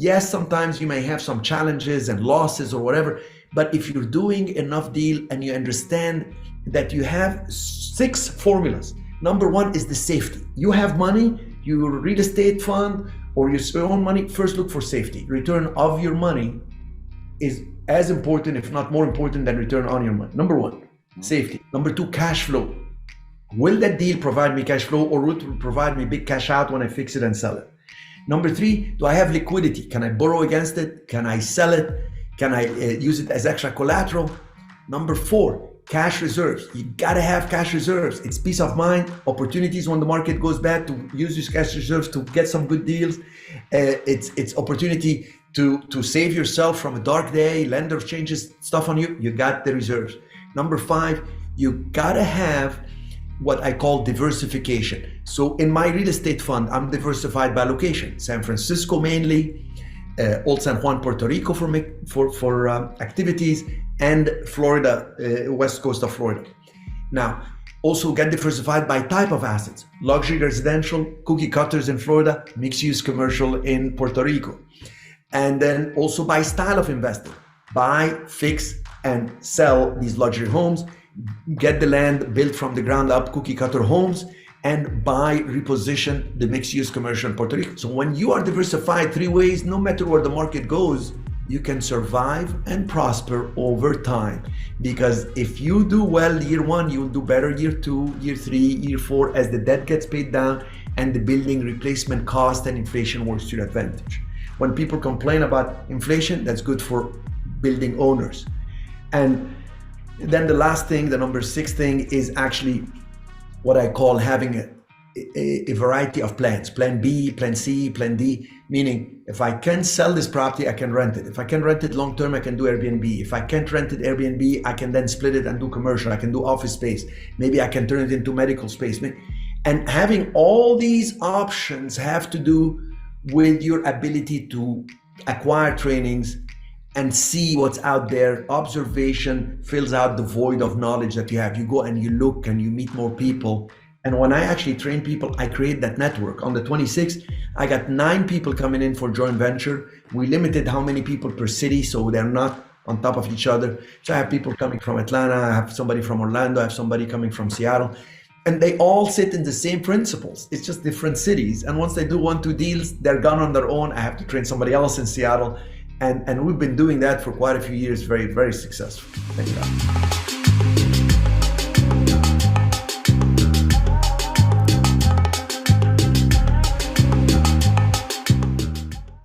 Yes, sometimes you may have some challenges and losses or whatever, but if you're doing enough deal and you understand that you have 6 formulas. Number 1 is the safety. You have money, your real estate fund or your own money, first look for safety. Return of your money is as important, if not more important than return on your money. Number 1, safety. Number 2, cash flow. Will that deal provide me cash flow or will it provide me big cash out when I fix it and sell it? Number 3, do I have liquidity? Can I borrow against it? Can I sell it? Can I use it as extra collateral? Number 4, cash reserves. You gotta have cash reserves. It's peace of mind, opportunities when the market goes bad to use these cash reserves to get some good deals. It's opportunity to save yourself from a dark day, lender changes stuff on you. You got the reserves. Number 5, you gotta have what I call diversification. So in my real estate fund, I'm diversified by location. San Francisco mainly, Old San Juan, Puerto Rico for activities, and Florida, west coast of Florida. Now, also get diversified by type of assets. Luxury residential, cookie cutters in Florida, mixed use commercial in Puerto Rico. And then also by style of investing. Buy, fix, and sell these luxury homes. Get the land built from the ground up, cookie cutter homes, and buy, reposition the mixed use commercial in Puerto Rico. So when you are diversified 3 ways, no matter where the market goes, you can survive and prosper over time. Because if you do well year 1, you'll do better year 2, year 3, year 4, as the debt gets paid down and the building replacement cost and inflation works to your advantage. When people complain about inflation, that's good for building owners. And then the last thing, the number 6 thing, is actually what I call having a variety of plans. Plan B, plan C, plan D, meaning if I can sell this property, I can rent it. If I can rent it long term, I can do Airbnb. If I can't rent it Airbnb, I can then split it and do commercial. I can do office space. Maybe I can turn it into medical space. And having all these options have to do with your ability to acquire trainings and see what's out there. Observation fills out the void of knowledge that you have. You go and you look and you meet more people. And when I actually train people, I create that network. On the 26th, I got 9 people coming in for joint venture. We limited how many people per city, so they're not on top of each other. So I have people coming from Atlanta, I have somebody from Orlando, I have somebody coming from Seattle. And they all sit in the same principles. It's just different cities. And once they do 1, 2 deals, they're gone on their own. I have to train somebody else in Seattle. And we've been doing that for quite a few years, very, very successful. Thank you.